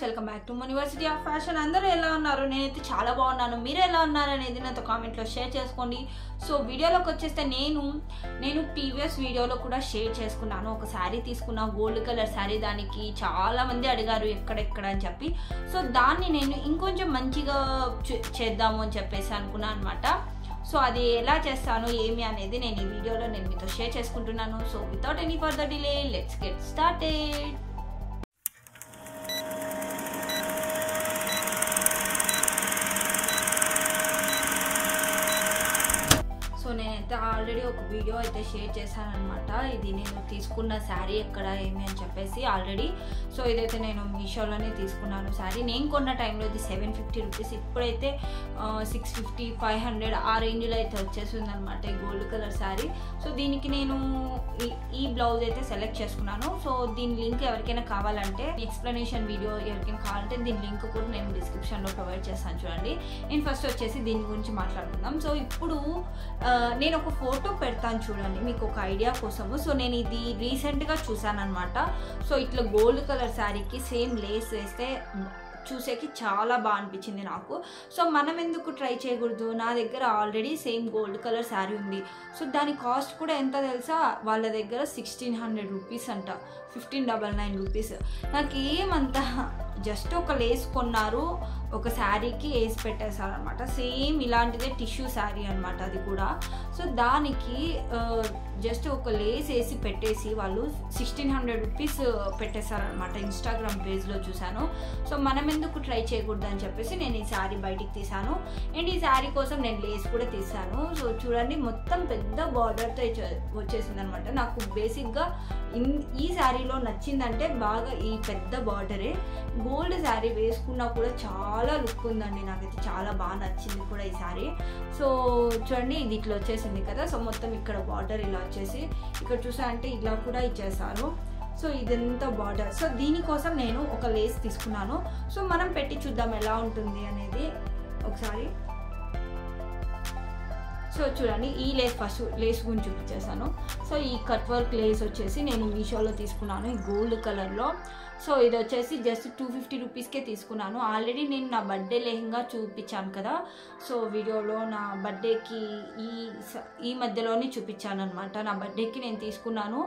Welcome back to university of fashion. అందరూ ఎలా ఉన్నారు? నేనైతే చాలా బాగున్నాను. మీరు ఎలా ఉన్నారు అనేది నాతో కామెంట్లో షేర్ చేసుకోండి. సో వీడియోలోకి వచ్చేస్తే నేను ప్రీవియస్ వీడియోలో కూడా షేర్ చేసుకున్నాను. ఒక శారీ తీసుకున్నా, గోల్డ్ కలర్ శారీ. దానికి చాలా మంది అడిగారు ఎక్కడెక్కడ అని చెప్పి. సో దాన్ని నేను ఇంకొంచెం మంచిగా చేద్దాము అని చెప్పేసి అనుకున్నాను అనమాట. సో అది ఎలా చేస్తాను ఏమి అనేది నేను ఈ వీడియోలో మీతో షేర్ చేసుకుంటున్నాను. So without any further delay let's get started. So నేనైతే ఆల్రెడీ ఒక వీడియో అయితే షేర్ చేశాను అనమాట. ఇది నేను తీసుకున్న శారీ ఎక్కడ ఏమి అని చెప్పేసి ఆల్రెడీ. సో ఇదైతే నేను మీషోలోనే తీసుకున్నాను శారీ. నేను కొన్న టైంలో ఇది 750 రూపీస్. ఇప్పుడైతే 650, 500 ఆ రేంజ్లో అయితే వచ్చేసింది అనమాట ఈ గోల్డ్ కలర్ శారీ. సో దీనికి నేను ఈ బ్లౌజ్ అయితే సెలెక్ట్ చేసుకున్నాను. సో దీని లింక్ ఎవరికైనా కావాలంటే, ఎక్స్ప్లెనేషన్ వీడియో ఎవరికైనా కావాలంటే దీని లింక్ కూడా నేను డిస్క్రిప్షన్లో ప్రొవైడ్ చేస్తాను చూడండి. నేను ఫస్ట్ వచ్చేసి దీని గురించి మాట్లాడుకుందాం. సో ఇప్పుడు నేను ఒక ఫోటో పెడతాను చూడండి మీకు ఒక ఐడియా కోసము. సో నేను ఇది రీసెంట్గా చూసాను అనమాట. సో ఇట్లా గోల్డ్ కలర్ శారీకి సేమ్ లేస్ వేస్తే చూసేకి చాలా బాగా అనిపించింది నాకు. సో మనం ఎందుకు ట్రై చేయకూడదు? నా దగ్గర already same gold colour sari ఉంది. సో దాని కాస్ట్ కూడా ఎంత తెలుసా? వాళ్ళ దగ్గర 1600 రూపీస్ అంట, 1599 రూపీస్. నాకు ఏమంతా జస్ట్ ఒక లేస్ కొన్నారు, ఒక శారీకి వేసి పెట్టేశారు అనమాట. సేమ్ ఇలాంటిదే టిష్యూ శారీ అనమాట అది కూడా. సో దానికి జస్ట్ ఒక లేస్ వేసి పెట్టేసి వాళ్ళు 1600 రూపీస్ పెట్టేశారనమాట. ఇన్స్టాగ్రామ్ పేజ్లో చూశాను. సో మనం ఎందుకు ట్రై చేయకూడదు అని చెప్పేసి నేను ఈ శారీ బయటికి తీసాను. అండ్ ఈ శారీ కోసం నేను లేస్ కూడా తీసాను. సో చూడండి మొత్తం పెద్ద బార్డర్తో వచ్చేసింది అనమాట. నాకు బేసిక్గా ఈ శారీలో నచ్చిందంటే బాగా ఈ పెద్ద బార్డరే. గోల్డ్ శారీ వేసుకున్నా కూడా చాలా లుక్ ఉందండి. నాకైతే చాలా బాగా నచ్చింది కూడా ఈ శారీ. సో చూడండి ఇది ఇట్లా వచ్చేసింది కదా. సో మొత్తం ఇక్కడ బార్డర్ ఇలా వచ్చేసి ఇక్కడ చూసా అంటే ఇలా కూడా ఇచ్చేసారు. సో ఇదంతా బార్డర్. సో దీనికోసం నేను ఒక లేస్ తీసుకున్నాను. సో మనం పెట్టి చూద్దాం ఎలా ఉంటుంది అనేది ఒకసారి. సో చూడండి ఈ లేస్ గురించి చూపించేసాను. సో ఈ కట్ వర్క్ లేస్ వచ్చేసి నేను మీషోలో తీసుకున్నాను ఈ గోల్డ్ కలర్లో. సో ఇది వచ్చేసి జస్ట్ 250 రూపీస్కే తీసుకున్నాను. ఆల్రెడీ నేను నా బర్త్డే లెహంగా చూపించాను కదా. సో వీడియోలో నా బర్త్డేకి ఈ మధ్యలోనే చూపించాను అనమాట. నా బర్త్డేకి నేను తీసుకున్నాను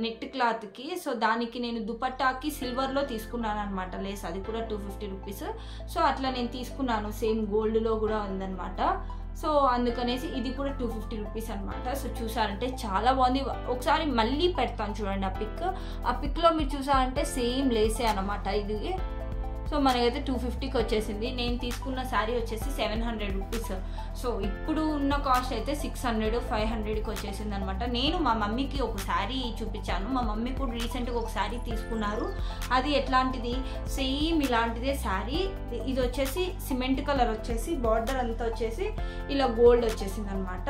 నెట్ క్లాత్కి. సో దానికి నేను దుపట్టాకి సిల్వర్లో తీసుకున్నాను అనమాట లేస్. అది కూడా 250 రూపీస్. సో అట్లా నేను తీసుకున్నాను. సేమ్ గోల్డ్లో కూడా ఉందన్నమాట. సో అందుకనేసి ఇది కూడా 250 రూపీస్ అనమాట. సో చూసారంటే చాలా బాగుంది. ఒకసారి మళ్ళీ పెడతాను చూడండి ఆ పిక్లో మీరు చూసారంటే సేమ్ లేసే అనమాట ఇది. సో మనకైతే 250కి వచ్చేసింది. నేను తీసుకున్న శారీ వచ్చేసి 700 రూపీస్. సో ఇప్పుడు ఉన్న కాస్ట్ అయితే 600, 500కి వచ్చేసింది అనమాట. నేను మా మమ్మీకి ఒక శారీ చూపించాను. మా మమ్మీ కూడా రీసెంట్గా ఒక శారీ తీసుకున్నారు. అది ఎట్లాంటిది? సేమ్ ఇలాంటిదే శారీ. ఇది వచ్చేసి సిమెంట్ కలర్ వచ్చేసి బార్డర్ అంతా వచ్చేసి ఇలా గోల్డ్ వచ్చేసింది అనమాట.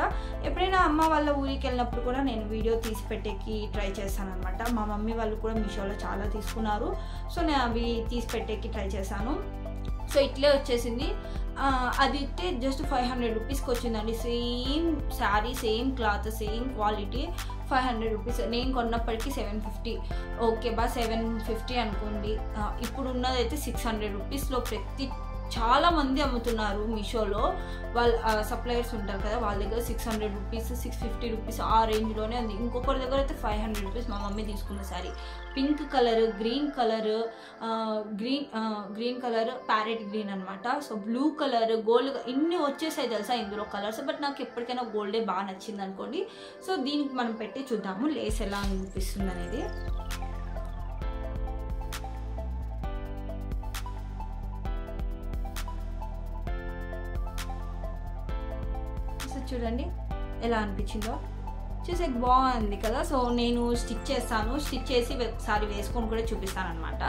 ఎప్పుడైనా అమ్మ వాళ్ళ ఊరికి వెళ్ళినప్పుడు కూడా నేను వీడియో తీసి పెట్టేకి ట్రై చేస్తాను అనమాట. మా మమ్మీ వాళ్ళు కూడా మీషోలో చాలా తీసుకున్నారు. సో నేను అవి తీసి పెట్టేకి ట్రై చేశాను. సో ఇట్లే వచ్చేసింది. అది అయితే జస్ట్ 500 రూపీస్కి వచ్చిందండి. Same sari, same cloth, same quality, 500 rupees. నేను కొన్నప్పటికీ 750. ఓకే 750 అనుకోండి. ఇప్పుడు ఉన్నదైతే 600 రూపీస్లో చాలా మంది అమ్ముతున్నారు మీషోలో. వాళ్ళ సప్లయర్స్ ఉంటారు కదా, వాళ్ళ దగ్గర 600 రూపీస్, 650 రూపీస్ ఆ రేంజ్లోనే ఉంది. ఇంకొకరి దగ్గర అయితే 500 రూపీస్. మా మమ్మీ తీసుకున్న sari pink colour, green colour, parrot green అనమాట. సో బ్లూ కలర్, గోల్డ్, ఇన్ని వచ్చేసాయి తెలుసా ఇందులో కలర్స్. బట్ నాకు ఎప్పటికైనా గోల్డే బాగా నచ్చింది అనుకోండి. సో దీనికి మనం పెట్టి చూద్దాము లేస్ ఎలా అనిపిస్తుంది అనేది. చూడండి ఎలా అనిపించిందో. చూసే బాగుంది కదా. సో నేను స్టిచ్ చేసి ఒకసారి వేసుకొని కూడా చూపిస్తాను అనమాట.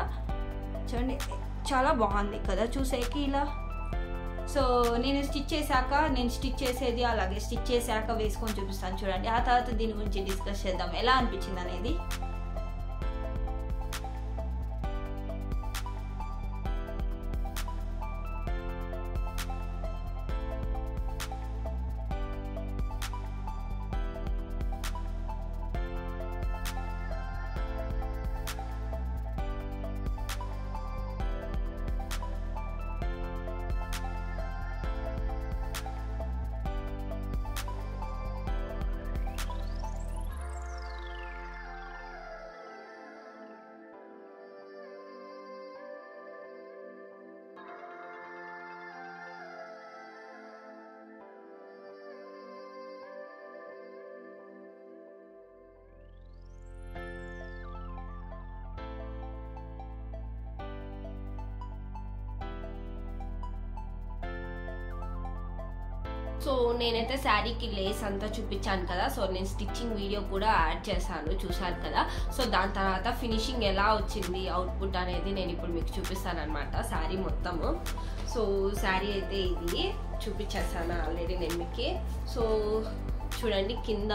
చూడండి చాలా బాగుంది కదా చూసేకి ఇలా. సో నేను స్టిచ్ చేసేది అలాగే స్టిచ్ చేశాక వేసుకొని చూపిస్తాను చూడండి. ఆ తర్వాత దీని గురించి డిస్కస్ చేద్దాం ఎలా అనిపించింది అనేది. సో నేనైతే శారీకి లేస్ అంతా చూపించాను కదా, సో నేను స్టిచ్చింగ్ వీడియో కూడా యాడ్ చేశాను, చూసారు కదా. సో దాని తర్వాత ఫినిషింగ్ ఎలా వచ్చింది అవుట్పుట్ అనేది నేను ఇప్పుడు మీకు చూపిస్తాను అనమాట శారీ మొత్తము. సో శారీ అయితే ఇది చూపించేస్తాను ఆల్రెడీ నేను మీకు. సో చూడండి కింద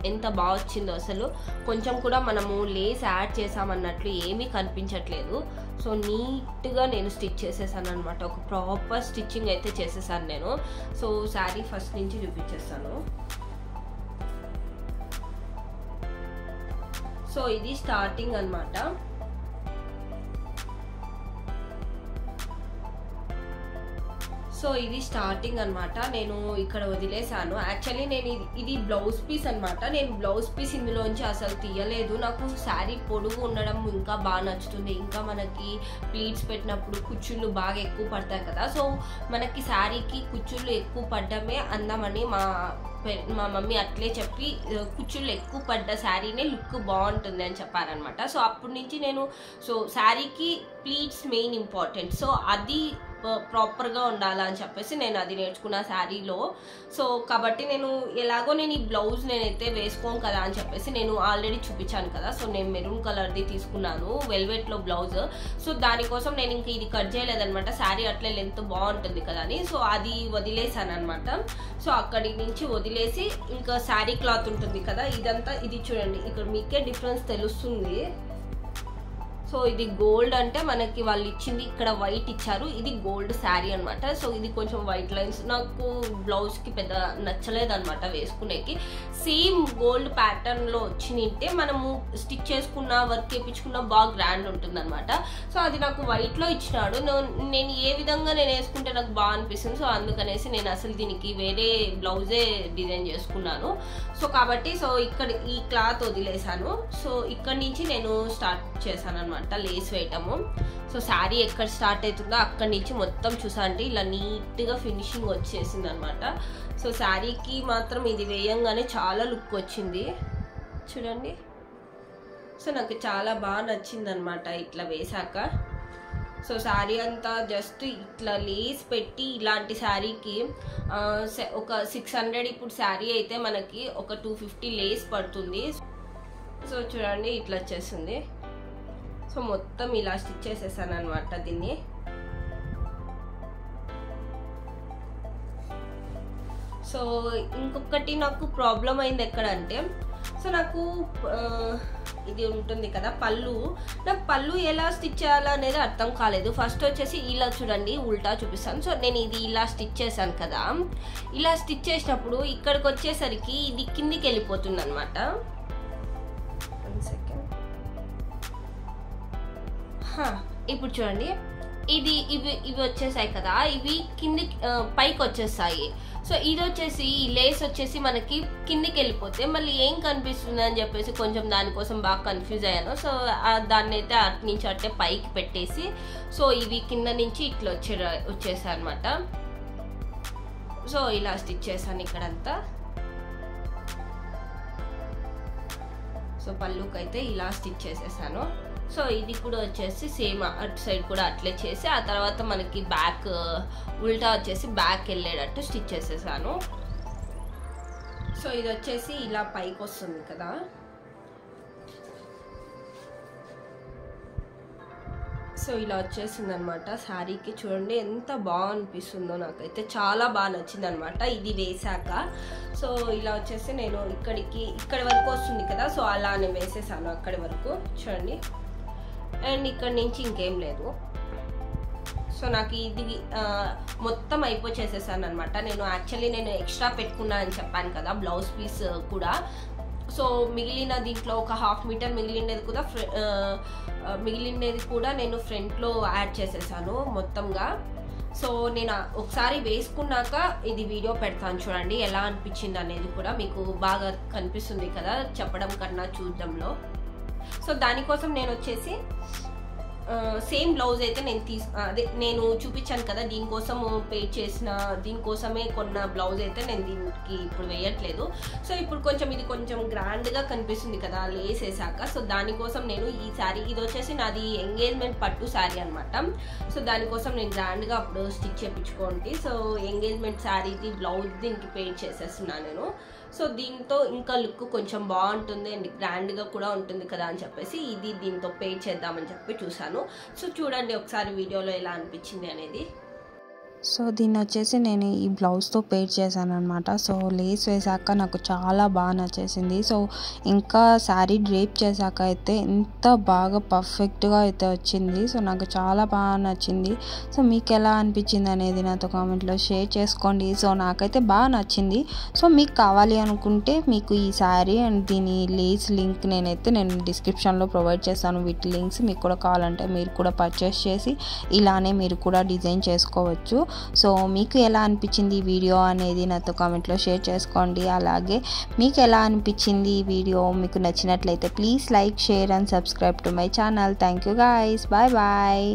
ఎంత బాగా వచ్చిందో, అసలు కొంచెం కూడా మనము లేస్ యాడ్ చేసామన్నట్లు ఏమీ కనిపించట్లేదు. సో నీట్గా నేను స్టిచ్ చేసేసాను అనమాట, ఒక ప్రాపర్ స్టిచ్చింగ్ అయితే చేసేసాను నేను. సో శారీ ఫస్ట్ నుంచి చూపించేస్తాను. సో ఇది స్టార్టింగ్ అనమాట. సో ఇది స్టార్టింగ్ అనమాట, నేను ఇక్కడ వదిలేసాను. యాక్చువల్లీ నేను ఇది బ్లౌజ్ పీస్ అనమాట. నేను బ్లౌజ్ పీస్ ఇందులోంచి అసలు తీయలేదు. నాకు శారీ పొడుగు ఉండడం ఇంకా బాగా నచ్చుతుంది. ఇంకా మనకి ప్లీట్స్ పెట్టినప్పుడు కుచ్చుళ్ళు బాగా ఎక్కువ పడతాయి కదా, సో మనకి శారీకి కుచ్చుళ్ళు ఎక్కువ పడ్డమే అందమని మా మమ్మీ అట్లే చెప్పి కుచ్చుళ్ళు ఎక్కువ పడ్డ శారీనే లుక్ బాగుంటుంది అని చెప్పారనమాట. సో అప్పటి నుంచి నేను సో శారీకి ప్లీట్స్ మెయిన్ ఇంపార్టెంట్, సో అది ప్రాపర్గా ఉండాలని చెప్పేసి నేను అది నేర్చుకున్న శారీలో. సో కాబట్టి నేను ఎలాగో నేను ఈ బ్లౌజ్ నేనైతే వేసుకోను కదా అని చెప్పేసి నేను ఆల్రెడీ చూపించాను కదా. సో నేను మెరూన్ కలర్ది తీసుకున్నాను వెల్వెట్లో బ్లౌజ్. సో దానికోసం నేను ఇంక ఇది కట్ చేయలేదనమాట, శారీ అట్లే లెంత్ బాగుంటుంది కదా అని. సో అది వదిలేసాను అనమాట. సో అక్కడి నుంచి వదిలేసి ఇంకా శారీ క్లాత్ ఉంటుంది కదా, ఇదంతా ఇది చూడండి, ఇక్కడ మీకే డిఫరెన్స్ తెలుస్తుంది. సో ఇది గోల్డ్ అంటే మనకి వాళ్ళు ఇచ్చింది ఇక్కడ వైట్ ఇచ్చారు, ఇది గోల్డ్ శారీ అనమాట. సో ఇది కొంచెం వైట్ లైన్స్ నాకు బ్లౌజ్కి పెద్ద నచ్చలేదన్నమాట వేసుకునేకి. సేమ్ గోల్డ్ ప్యాటర్న్లో వచ్చింటే మనము స్టిచ్ చేసుకున్న వర్క్ చేయించుకున్న బాగా గ్రాండ్ ఉంటుంది అనమాట. సో అది నాకు వైట్లో ఇచ్చినాడు, నేను ఏ విధంగా నేను వేసుకుంటే నాకు బాగా అనిపిస్తుంది. సో అందుకనేసి నేను అసలు దీనికి వేరే బ్లౌజే డిజైన్ చేసుకున్నాను. సో కాబట్టి సో ఇక్కడ ఈ క్లాత్ వదిలేసాను. సో ఇక్కడ నుంచి నేను స్టార్ట్ చేశాను అనమాట లేస్ వేయటము. సో శారీ ఎక్కడ స్టార్ట్ అవుతుందో అక్కడి నుంచి మొత్తం చూసా అంటే ఇలా నీట్గా ఫినిషింగ్ వచ్చేసింది అనమాట. సో శారీకి మాత్రం ఇది వేయంగానే చాలా లుక్ వచ్చింది చూడండి. సో నాకు చాలా బాగా నచ్చింది అనమాట ఇట్లా వేసాక. సో శారీ అంతా జస్ట్ ఇట్లా లేస్ పెట్టి ఇలాంటి శారీకి ఒక 600 ఇప్పుడు శారీ అయితే మనకి ఒక 250 లేస్ పడుతుంది. సో చూడండి ఇట్లా వచ్చేస్తుంది. సో మొత్తం ఇలా స్టిచ్ చేసేసాను అనమాట దీన్ని. సో ఇంకొకటి నాకు ప్రాబ్లం అయింది ఎక్కడంటే, సో నాకు ఇది ఉంటుంది కదా పళ్ళు, నాకు పళ్ళు ఎలా స్టిచ్ చేయాలో అనేది అర్థం కాలేదు. ఫస్ట్ వచ్చేసి ఇలా చూడండి ఉల్టా చూపిస్తాను. సో నేను ఇది ఇలా స్టిచ్ చేశాను కదా, ఇలా స్టిచ్ చేసినప్పుడు ఇక్కడికి వచ్చేసరికి ఇది కిందికి వెళ్ళిపోతుంది అనమాట. ఇప్పుడు చూడండి ఇవి వచ్చేసాయి కదా, ఇవి కింది పైకి వచ్చేస్తాయి. సో ఇది వచ్చేసి ఈ లేస్ వచ్చేసి మనకి కిందికి వెళ్ళిపోతే మళ్ళీ ఏం కనిపిస్తుంది అని చెప్పేసి కొంచెం దానికోసం బాగా కన్ఫ్యూజ్ అయ్యాను. సో దాన్ని అయితే అటు నుంచి అట్టే పైకి పెట్టేసి సో ఇవి కింద నుంచి ఇట్లా వచ్చేసాయి అనమాట. సో ఇలా స్టిచ్ చేశాను ఇక్కడంతా. సో పళ్ళుకి అయితే ఇలా స్టిచ్ చేసేసాను. సో ఇది కూడా వచ్చేసి సేమ్ అటు సైడ్ కూడా అట్లే చేసి ఆ తర్వాత మనకి బ్యాక్ ఉల్టా వచ్చేసి బ్యాక్ వెళ్ళేటట్టు స్టిచ్ చేసేసాను. సో ఇది వచ్చేసి ఇలా పైకి వస్తుంది కదా. సో ఇలా వచ్చేసింది అనమాట శారీకి. చూడండి ఎంత బాగా అనిపిస్తుందో, నాకైతే చాలా బాగా నచ్చింది అనమాట ఇది వేసాక. సో ఇలా వచ్చేసి నేను ఇక్కడి వరకు వస్తుంది కదా, సో అలానే వేసేసాను అక్కడి వరకు చూడండి. అండ్ ఇక్కడ నుంచి ఇంకేం లేదు. సో నాకు ఇది మొత్తం అయిపోచేసేసాను అనమాట. నేను యాక్చువల్లీ నేను ఎక్స్ట్రా పెట్టుకున్నా అని చెప్పాను కదా బ్లౌజ్ పీస్ కూడా. సో మిగిలిన దీంట్లో ఒక 1/2 మీటర్ మిగిలినది కూడా నేను ఫ్రంట్లో యాడ్ చేసేసాను మొత్తంగా. సో నేను ఒకసారి వేసుకున్నాక ఇది వీడియో పెడతాను చూడండి ఎలా అనిపించింది అనేది కూడా మీకు బాగా కనిపిస్తుంది కదా చెప్పడం కన్నా చూడడంలో. సో దానికోసం నేను వచ్చేసి సేమ్ బ్లౌజ్ అయితే నేను చూపించాను కదా, దీనికోసం దీనికోసమే కొన్న బ్లౌజ్ అయితే నేను దీనికి ఇప్పుడు వేయట్లేదు. సో ఇప్పుడు ఇది కొంచెం గ్రాండ్గా కనిపిస్తుంది కదా లేస్ వేసాక. సో దానికోసం నేను ఈ శారీ, ఇది వచ్చేసి నాది ఎంగేజ్మెంట్ పట్టు శారీ అనమాట. సో దానికోసం నేను గ్రాండ్గా అప్పుడు స్టిచ్ చేయించుకోండి. సో ఎంగేజ్మెంట్ శారీది బ్లౌజ్ దీనికి పెయింట్ చేసేస్తున్నాను నేను. సో దీంతో ఇంకా లుక్ కొంచెం బాగుంటుంది అండ్ గ్రాండ్గా కూడా ఉంటుంది కదా అని చెప్పేసి దీంతో పెయింట్ చేద్దామని చెప్పి చూసాను. సో చూడండి ఒకసారి వీడియోలో ఎలా అనిపించింది అనేది. సో దీన్ని వచ్చేసి నేను ఈ బ్లౌజ్తో పేర్ చేశాను అనమాట. సో లేస్ వేసాక నాకు చాలా బాగా నచ్చేసింది. సో ఇంకా శారీ డ్రేప్ చేశాక అయితే ఎంత బాగా పర్ఫెక్ట్గా అయితే వచ్చింది. సో నాకు చాలా బాగా నచ్చింది. సో మీకు ఎలా అనిపించింది అనేది నాతో కామెంట్లో షేర్ చేసుకోండి. సో నాకైతే బాగా నచ్చింది. సో మీకు కావాలి అనుకుంటే మీకు ఈ శారీ అండ్ దీని లేస్ లింక్ నేను డిస్క్రిప్షన్లో ప్రొవైడ్ చేస్తాను. వీటి లింక్స్ మీకు కూడా కావాలంటే మీరు కూడా పర్చేస్ చేసి ఇలానే మీరు కూడా డిజైన్ చేసుకోవచ్చు. సో మీకు ఎలా అనిపించింది ఈ వీడియో అనేది నాతో కామెంట్లో షేర్ చేసుకోండి. అలాగే మీకు ఎలా అనిపించింది ఈ వీడియో, మీకు నచ్చినట్లయితే please like, share and subscribe to my channel. Thank you guys. Bye bye.